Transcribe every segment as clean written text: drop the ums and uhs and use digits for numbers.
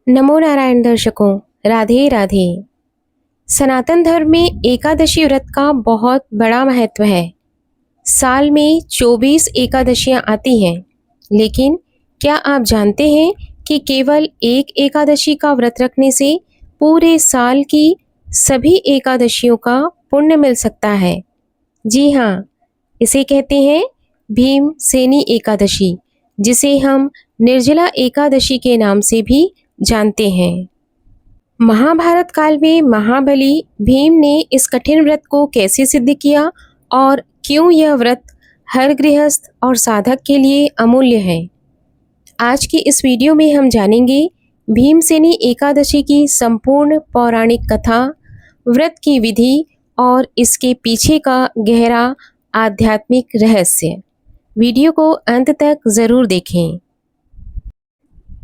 नमो नारायण दर्शकों, राधे राधे। सनातन धर्म में एकादशी व्रत का बहुत बड़ा महत्व है। साल में 24 एकादशियां आती हैं, लेकिन क्या आप जानते हैं कि केवल एक एकादशी का व्रत रखने से पूरे साल की सभी एकादशियों का पुण्य मिल सकता है। जी हाँ, इसे कहते हैं भीमसेनी एकादशी, जिसे हम निर्जला एकादशी के नाम से भी जानते हैं। महाभारत काल में महाबली भीम ने इस कठिन व्रत को कैसे सिद्ध किया और क्यों यह व्रत हर गृहस्थ और साधक के लिए अमूल्य है। आज की इस वीडियो में हम जानेंगे भीमसेनी एकादशी की संपूर्ण पौराणिक कथा, व्रत की विधि और इसके पीछे का गहरा आध्यात्मिक रहस्य। वीडियो को अंत तक जरूर देखें।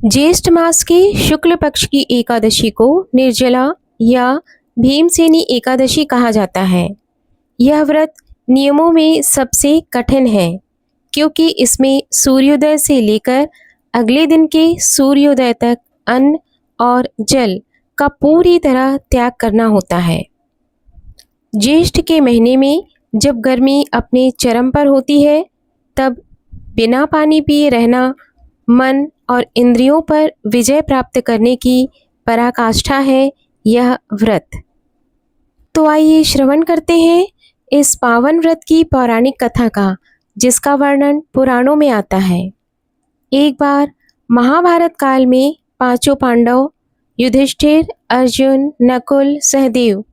ज्येष्ठ मास के शुक्ल पक्ष की एकादशी को निर्जला या भीमसेनी एकादशी कहा जाता है। यह व्रत नियमों में सबसे कठिन है, क्योंकि इसमें सूर्योदय से लेकर अगले दिन के सूर्योदय तक अन्न और जल का पूरी तरह त्याग करना होता है। ज्येष्ठ के महीने में जब गर्मी अपने चरम पर होती है, तब बिना पानी पिए रहना मन और इंद्रियों पर विजय प्राप्त करने की पराकाष्ठा है यह व्रत। तो आइए श्रवण करते हैं इस पावन व्रत की पौराणिक कथा का, जिसका वर्णन पुराणों में आता है। एक बार महाभारत काल में पांचों पांडव युधिष्ठिर, अर्जुन, नकुल, सहदेव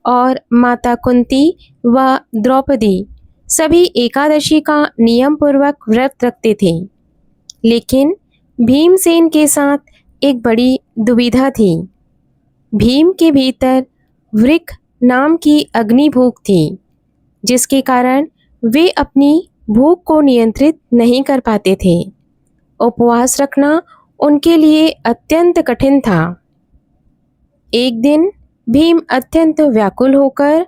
और माता कुंती व द्रौपदी सभी एकादशी का नियम पूर्वक व्रत रखते थे। लेकिन भीमसेन के साथ एक बड़ी दुविधा थी। भीम के भीतर वृक नाम की अग्नि भूख थी, जिसके कारण वे अपनी भूख को नियंत्रित नहीं कर पाते थे। उपवास रखना उनके लिए अत्यंत कठिन था। एक दिन भीम अत्यंत व्याकुल होकर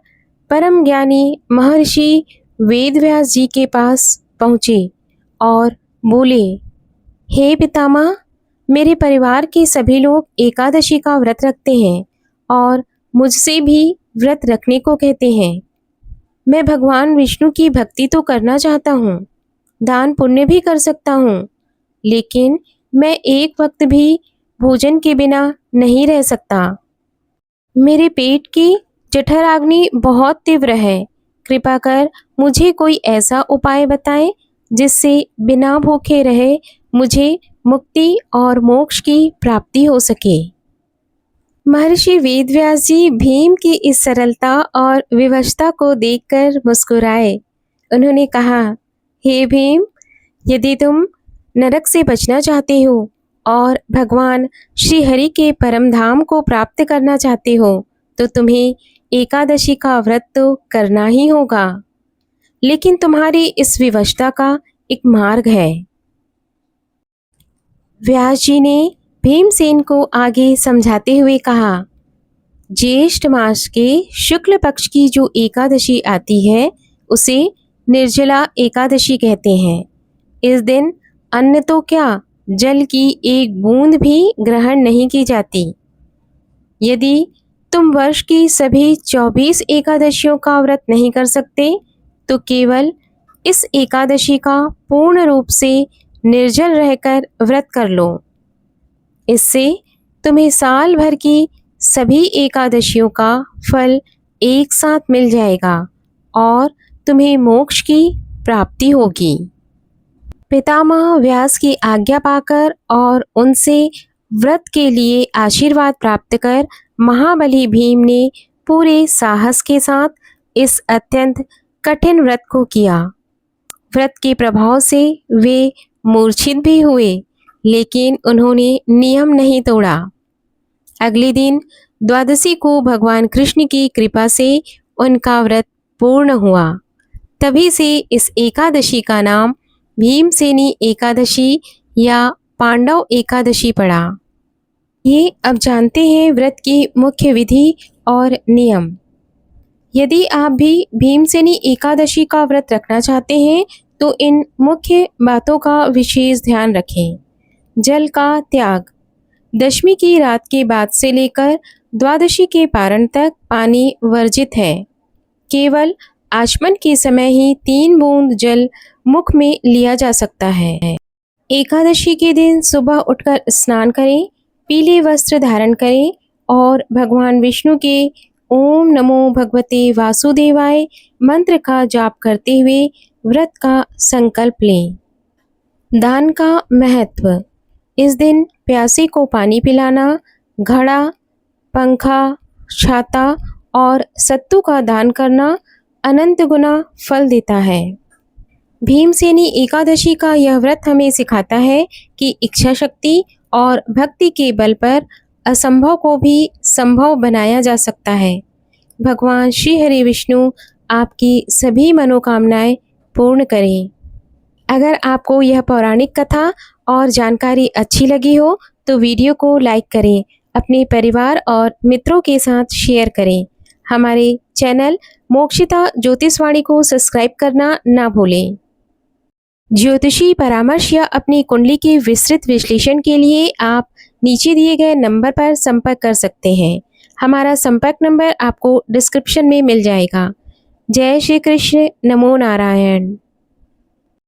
परम ज्ञानी महर्षि वेदव्यास जी के पास पहुँचे और बोले, हे पितामह, मेरे परिवार के सभी लोग एकादशी का व्रत रखते हैं और मुझसे भी व्रत रखने को कहते हैं। मैं भगवान विष्णु की भक्ति तो करना चाहता हूँ, दान पुण्य भी कर सकता हूँ, लेकिन मैं एक वक्त भी भोजन के बिना नहीं रह सकता। मेरे पेट की जठराग्नि बहुत तीव्र है। कृपा कर मुझे कोई ऐसा उपाय बताएं जिससे बिना भूखे रहे मुझे मुक्ति और मोक्ष की प्राप्ति हो सके। महर्षि वेदव्यास जी भीम की इस सरलता और विवशता को देखकर मुस्कुराए। उन्होंने कहा, हे भीम, यदि तुम नरक से बचना चाहते हो और भगवान श्री हरि के परम धाम को प्राप्त करना चाहते हो, तो तुम्हें एकादशी का व्रत तो करना ही होगा। लेकिन तुम्हारी इस विवशता का एक मार्ग है। व्यास जी ने भीमसेन को आगे समझाते हुए कहा, ज्येष्ठ मास के शुक्ल पक्ष की जो एकादशी आती है उसे निर्जला एकादशी कहते हैं। इस दिन अन्न तो क्या, जल की एक बूंद भी ग्रहण नहीं की जाती। यदि तुम वर्ष की सभी 24 एकादशियों का व्रत नहीं कर सकते, तो केवल इस एकादशी का पूर्ण रूप से निर्जल रहकर व्रत कर लो। इससे तुम्हें साल भर की सभी एकादशियों का फल एक साथ मिल जाएगा और तुम्हें मोक्ष की प्राप्ति होगी। पितामह व्यास की आज्ञा पाकर और उनसे व्रत के लिए आशीर्वाद प्राप्त कर महाबली भीम ने पूरे साहस के साथ इस अत्यंत कठिन व्रत को किया। व्रत के प्रभाव से वे मूर्छित भी हुए, लेकिन उन्होंने नियम नहीं तोड़ा। अगले दिन द्वादशी को भगवान कृष्ण की कृपा से उनका व्रत पूर्ण हुआ। तभी से इस एकादशी का नाम भीमसेनी एकादशी या पांडव एकादशी पड़ा। ये अब जानते हैं व्रत की मुख्य विधि और नियम। यदि आप भी भीमसेनी एकादशी का व्रत रखना चाहते हैं तो इन मुख्य बातों का विशेष ध्यान रखें। जल का त्याग। दशमी की रात के बाद से लेकर द्वादशी के पारण तक पानी वर्जित है। केवल आचमन के समय ही 3 बूंद जल मुख में लिया जा सकता है। एकादशी के दिन सुबह उठकर स्नान करें, पीले वस्त्र धारण करें और भगवान विष्णु के ओम नमो भगवते वासुदेवाय मंत्र का जाप करते हुए व्रत का संकल्प लें। दान का महत्व। इस दिन प्यासे को पानी पिलाना, घड़ा, पंखा, छाता और सत्तू का दान करना अनंत गुना फल देता है। भीमसेनी एकादशी का यह व्रत हमें सिखाता है कि इच्छा शक्ति और भक्ति के बल पर असंभव को भी संभव बनाया जा सकता है। भगवान श्री हरि विष्णु आपकी सभी मनोकामनाएं पूर्ण करें। अगर आपको यह पौराणिक कथा और जानकारी अच्छी लगी हो तो वीडियो को लाइक करें, अपने परिवार और मित्रों के साथ शेयर करें। हमारे चैनल मोक्षिता ज्योतिषवाणी को सब्सक्राइब करना ना भूलें। ज्योतिषी परामर्श या अपनी कुंडली के विस्तृत विश्लेषण के लिए आप नीचे दिए गए नंबर पर संपर्क कर सकते हैं। हमारा संपर्क नंबर आपको डिस्क्रिप्शन में मिल जाएगा। जय श्री कृष्ण, नमो नारायण।